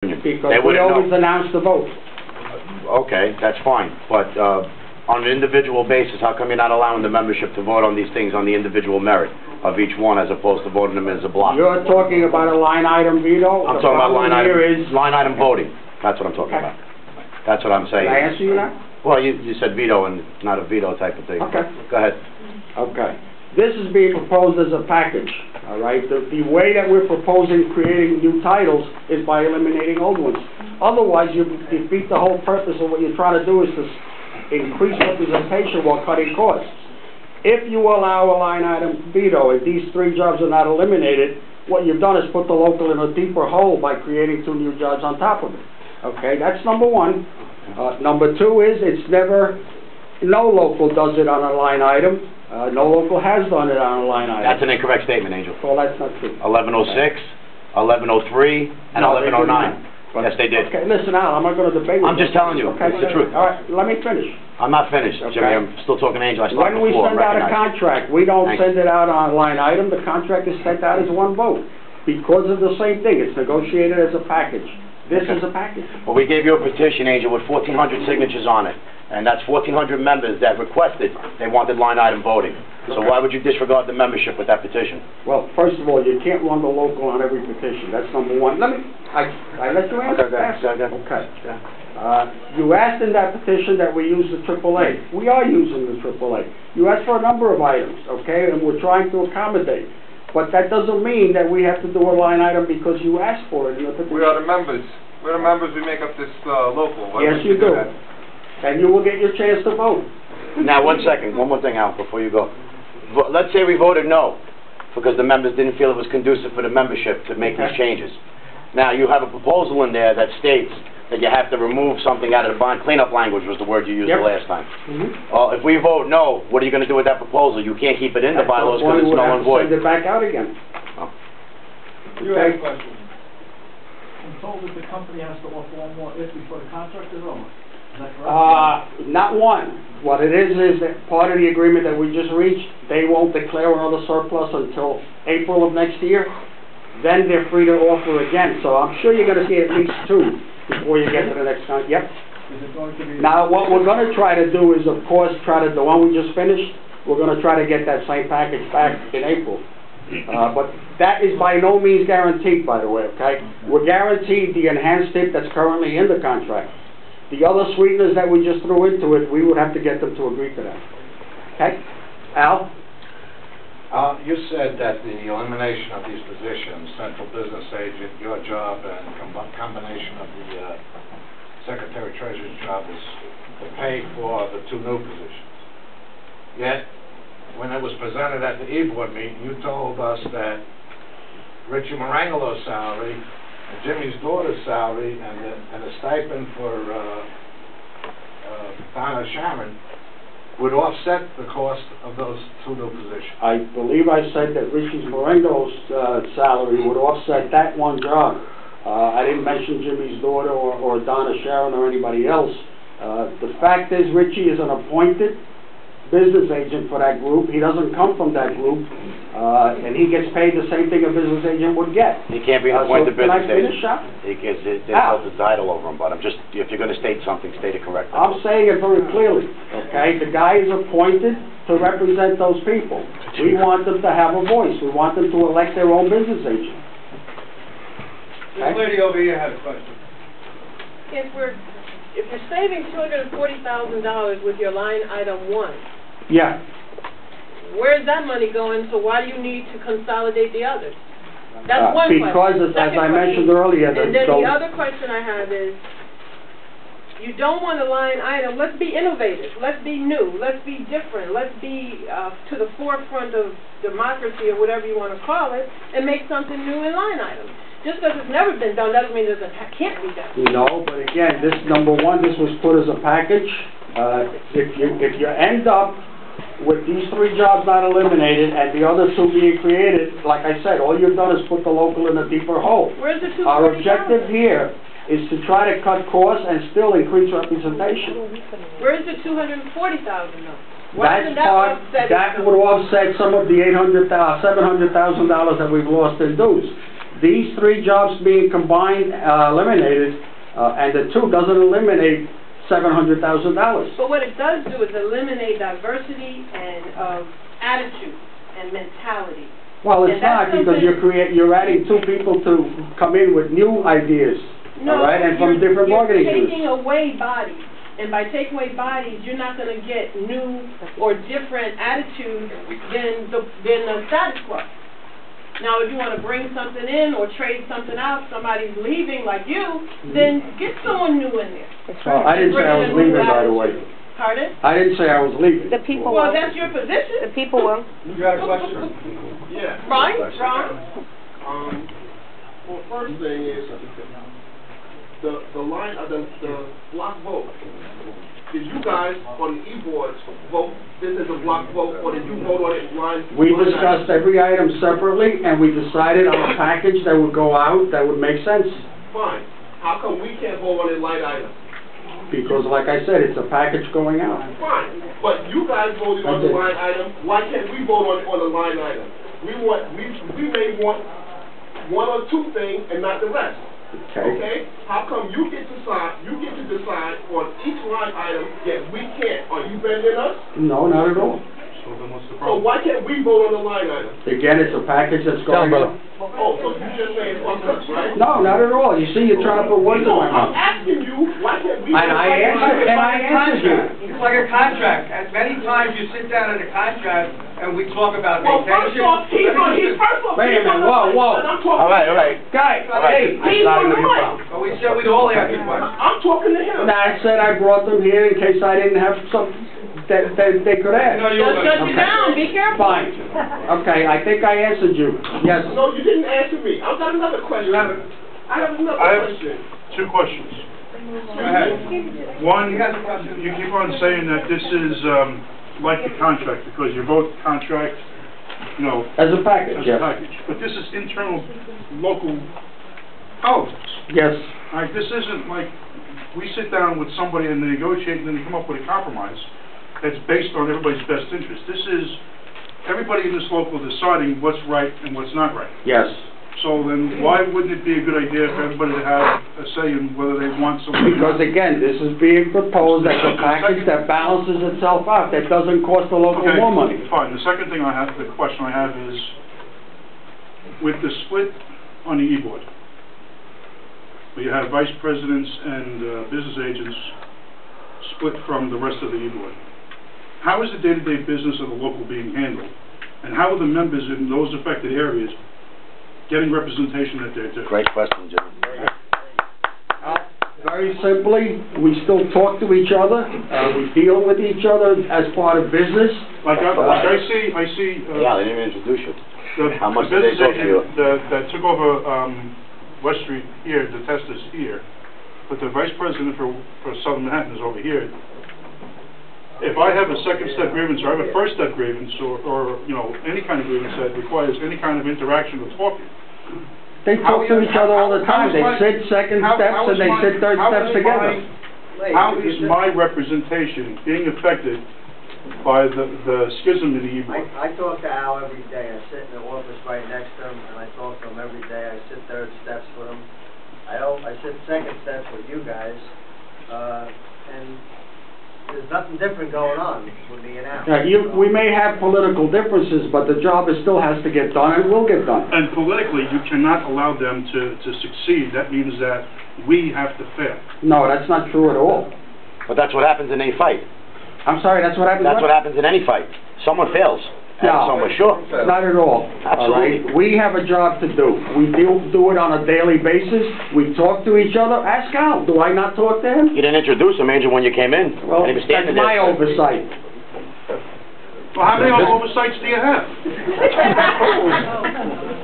Because They we wouldn't always know. announce the vote. Okay, that's fine, but on an individual basis, how come you're not allowing the membership to vote on these things on the individual merit of each one as opposed to voting them as a block? You're talking about a line item veto? I'm talking about line item voting. That's what I'm talking about. That's what I'm saying. Can I answer you that? Well, you said veto and not a veto type of thing. Okay. Go ahead. Okay. This is being proposed as a package, all right? The way that we're proposing creating new titles is by eliminating old ones. Otherwise, you defeat the whole purpose of what you're trying to do is to increase representation while cutting costs. If you allow a line item veto, if these three jobs are not eliminated, what you've done is put the local in a deeper hole by creating two new jobs on top of it. Okay, that's number one. Number two is no local does it on a line item. No local has done it on a line item. That's an incorrect statement, Angel. Well, that's not true. 1106, 1103, and 1109. Yes, they did. Okay, listen, Al, I'm not going to debate with you. I'm just telling you. Okay, It's the truth. All right, let me finish. I'm not finished, Okay. Jimmy. I'm still talking to Angel. I stopped When we before. send out a contract, we don't Thanks. send it out on a line item. The contract is sent out as one vote because of the same thing. It's negotiated as a package. This is a package. Well, we gave you a petition, Angel, with 1,400 signatures on it, and that's 1,400 members that requested they wanted line item voting. So why would you disregard the membership with that petition? Well, first of all, you can't run the local on every petition. That's number one. I let you answer. Okay. You asked in that petition that we use the AAA. We are using the AAA. You asked for a number of items, okay, and we're trying to accommodate. But that doesn't mean that we have to do a line item because you asked for it in the petition. We are the members. We're the members. We make up this local. Why Yes, would you do. that? And you will get your chance to vote. Now, one second. One more thing, Al, before you go. Let's say we voted no because the members didn't feel it was conducive for the membership to make these changes. Now, you have a proposal in there that states that you have to remove something out of the bond. Cleanup language was the word you used the last time. If we vote no, what are you going to do with that proposal? You can't keep it in the bylaws because it's null and void. Send it back out again. Oh. You have a question. I'm told that the company has to offer one more if before the contract is over. Is that correct? Not one. What it is that part of the agreement that we just reached, they won't declare another surplus until April of next year. Then they're free to offer again. So I'm sure you're going to see at least two before you get to the next contract. Yep. Is it going to be... Now, what we're going to try to do is, of course, the one we just finished, we're going to try to get that same package back in April. But that is by no means guaranteed, by the way, okay? We're guaranteed the enhanced tip that's currently in the contract. The other sweeteners that we just threw into it, we would have to get them to agree to that. Okay? Al? You said that the elimination of these positions, central business agent, your job, and combination of the secretary-treasurer's job is to pay for the two new positions. Yet, when it was presented at the Eboard meeting, you told us that Richie Marangolo's salary, and Jimmy's daughter's salary, and the stipend for Donna Sharon would offset the cost of those two new positions. I believe I said that Richie Marangolo's salary would offset that one job. I didn't mention Jimmy's daughter or Donna Sharon or anybody else. The fact is, Richie is an appointed business agent for that group. He doesn't come from that group, and he gets paid the same thing a business agent would get. He can't be an appointed business agent. Can I finish up? Because there's the title over him, but if you're going to state something, state it correctly. I'm saying it very clearly, okay? The guy is appointed to represent those people. We want them to have a voice. We want them to elect their own business agent. This lady over here had a question. If you're saving $240,000 with your line item 1, Yeah. where's that money going? So why do you need to consolidate the others? That's one question. Because, as I mentioned earlier, and then the other question I have is, you don't want a line item. Let's be innovative. Let's be new. Let's be different. Let's be to the forefront of democracy or whatever you want to call it, and make something new in line items. Just because it's never been done doesn't mean it can't be done. No, but again, this number one, this was put as a package. If you end up with these three jobs not eliminated and the other two being created, like I said, all you've done is put the local in a deeper hole. Where's the $240,000? Our objective here is to try to cut costs and still increase representation. Where's the $240,000 though? That would offset some of the $700,000 that we've lost in dues. these 3 jobs being combined, eliminated, and the 2 doesn't eliminate $700,000. But what it does do is eliminate diversity and of attitude and mentality. Well, it's And that's not, because something- you're adding 2 people to come in with new ideas, all right, and from different bargaining You're units. taking away bodies, and by taking away bodies, you're not gonna get new or different attitudes than the status quo. Now, if you wanna bring something in or trade something out, somebody's leaving like you, then get someone new in there. Well, I didn't say I was leaving, by the way. Pardon? I didn't say I was leaving. The people Well, will. that's your position. The people will. You got a question? Yeah. Right, Ron? Well, first thing is, the line, the block vote. Did you guys on the e-boards vote this as a block vote, or did you vote on it line? We line discussed item? every item separately, and we decided on a package that would go out, that would make sense. Fine. How come we can't vote on it line item? Because, like I said, it's a package going out. Fine. But you guys voted on the did. line item. Why can't we vote on the line item? We may want 1 or 2 things and not the rest. Okay? Okay? How come you get to decide on each line item, yet we can't? Are you better than us? No, not at all. So why can't we vote on the line item? Again, it's a package that's going out. Oh, so you just saying fuck us, right? No, not at all. You see, you're trying to put words in my I'm mouth. asking you, why can't we? And I answered you. It's like a contract. As many times you sit down in a contract and we talk about Well, first vacation. off, he's first off, Wait a he's on minute, the whoa, mic, whoa. and I'm talking All right, to all him. right. Guy, hey, He's on the mic. But we said we'd all ask you questions. I'm talking to him. now, I said I brought them here in case I didn't have something that they could ask. No, you Just shut you Okay. down, be careful. Fine. Okay, I think I answered you. Yes. No, you didn't answer me. I've got another question. I have another question. 2 questions. Go ahead. One, You got a question? you keep on saying that this is like the contract, because you vote the contract, you know, As a package, as a yes. package. But this is internal, local politics. Yes. All right, this isn't like we sit down with somebody and they negotiate and then they come up with a compromise that's based on everybody's best interest. This is everybody in this local deciding what's right and what's not right. Yes. So then why wouldn't it be a good idea for everybody to have a say in whether they want somebody? Because again, this is being proposed as a package that balances itself out, that doesn't cost the local Okay, more money. fine. The second thing the question I have is, with the split on the e-board, where you have vice presidents and business agents split from the rest of the e-board, how is the day-to-day business of the local being handled? And how are the members in those affected areas getting representation that they're due? Great question, Jim. Very simply, we still talk to each other, we deal with each other as part of business. Like I see, Yeah, they didn't even introduce you. the How much the did they business talk to you? agent that took over West Street here, the test is here, but the vice president for Southern Manhattan is over here. If I have a second step grievance, or I have a first step grievance, or you know, any kind of grievance that requires any kind of interaction or talking, They talk to each other all the time, they sit second steps and they sit third steps together. how is my representation being affected by the schism in the e-board? I talk to Al every day. I sit in the office right next to him, and I talk to him every day. I sit third steps with him. I sit second steps with you guys, and there's nothing different going on with me and Al. We may have political differences, but the job still has to get done and will get done. And politically, you cannot allow them to succeed. That means that we have to fail. No, that's not true at all. But that's what happens in any fight. I'm sorry, that's what happens? That's what happens in any fight. Someone fails. No. Someone, sure. Not at all. Absolutely. All right? We have a job to do. We do it on a daily basis. We talk to each other. Ask Al, do I not talk to him? You didn't introduce him, Angel, when you came in. Well, And he was that's standing my there. oversight. Well, how many oversights do you have?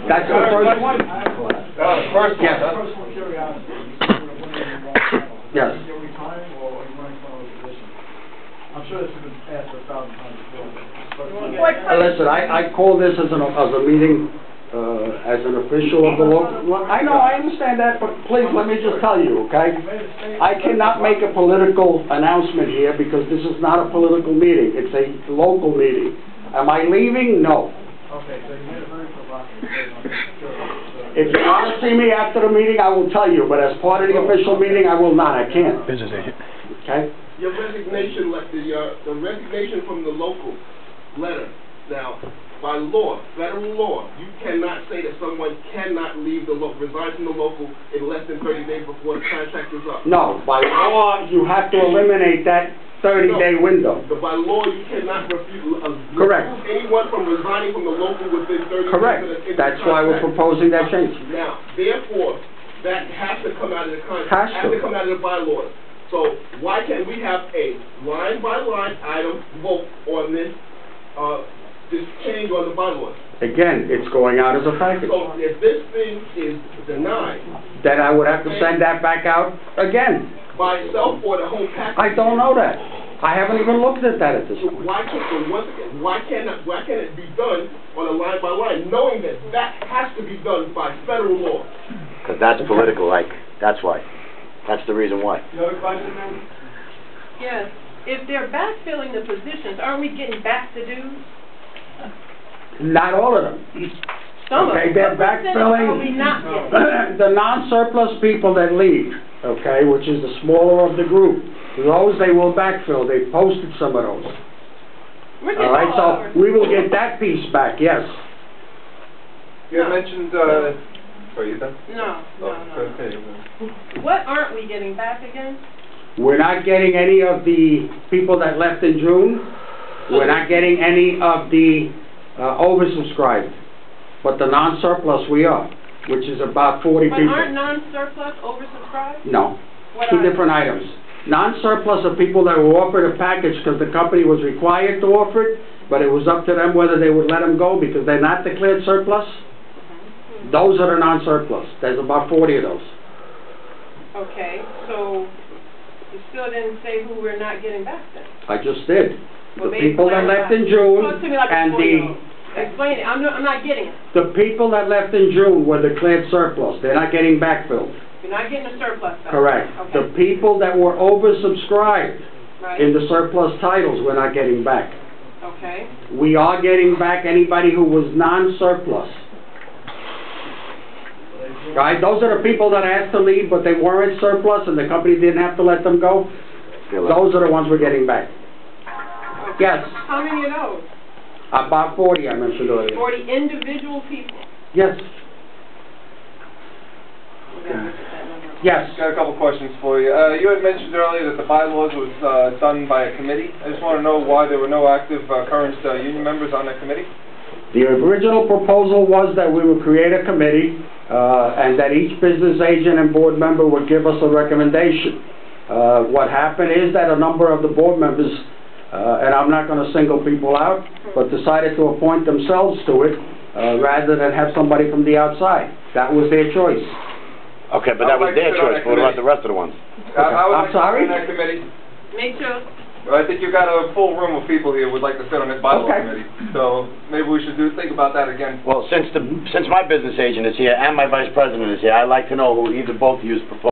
That's the first one? First, Yes. personal curiosity. Yes. You're retiring or are you running for another position? I'm sure this has been asked 1,000 times before. Listen, I call this as a meeting, as an official of the local, I know, I understand that, but please, let me just tell you, okay? I cannot make a political announcement here because this is not a political meeting, it's a local meeting. Am I leaving? No. Okay, so you made a very provocative statement on security. If you want to see me after the meeting, I will tell you, but as part of the official meeting, I will not, I can't. Business agent. Okay? Your resignation, the resignation from the local letter. Now, by law, federal law, you cannot say that someone cannot leave the local, resign from the local in less than 30 days before the contract is up. No, by law, you have to eliminate that 30-day window. By law, you cannot refuse Correct. anyone from resigning from the local within 30 Correct. days. That's why we're proposing that change. Now, therefore, that has to come out of the contract. Has to. Come out of the bylaws. So why can't we have a line-by-line item vote on this change on the bylaws? Again, it's going out as a package. So if this thing is denied Then I would have to send that back out again. by itself or the whole package, I don't know that. I haven't even looked at that at this so point. why can't it be done on a line-by-line, knowing that that has to be done by federal law? Because that's political, like, that's why. That's the reason why. You have a question, ma'am? Yes, if they're backfilling the positions, aren't we getting back the dues? Not all of them. Some of Okay, them. they're What percentage are we backfilling not getting? the non-surplus people that leave, okay, which is the smaller of the group. Those they will backfill. They posted some of those. We're getting All right, all so we will get that piece back, yes. You had mentioned, sorry, you done? No. Okay. What aren't we getting back again? We're not getting any of the people that left in June. We're not getting any of the oversubscribed. But the non-surplus we are, which is about 40 But people. aren't non-surplus oversubscribed? No. What Two are they? different items. Non-surplus are people that were offered a package because the company was required to offer it, but it was up to them whether they would let them go because they're not declared surplus. Those are the non-surplus. There's about 40 of those. Okay, so you still didn't say who we're not getting back then. I just did. Well, The maybe people that left in clarify. June Talk to me like a and 4-year-old. Explain it, I'm not getting it. the people that left in June were declared surplus. They're not getting backfilled. You're not getting a surplus back. Correct. Okay. The people that were oversubscribed Right. in the surplus titles, we're not getting back. Okay. We are getting back anybody who was non-surplus. Right, those are the people that asked to leave, but they weren't surplus and the company didn't have to let them go. Those are the ones we're getting back. Yes, How many of those? about 40 I mentioned earlier. 40 individual people. Yes, We gotta look at that number. yes. Got a couple questions for you. You had mentioned earlier that the bylaws was done by a committee. I just want to know why there were no active current union members on that committee. The original proposal was that we would create a committee and that each business agent and board member would give us a recommendation. What happened is that a number of the board members, and I'm not going to single people out, but decided to appoint themselves to it rather than have somebody from the outside. That was their choice. Okay, but that was their choice, but what about the rest of the ones? I would I'm like to sorry? sit on that committee. Make sure. I think you've got a full room of people here who would like to sit on that bylaw Okay. committee. So maybe we should think about that again. Well, since my business agent is here and my vice president is here, I'd like to know who either both of you propose.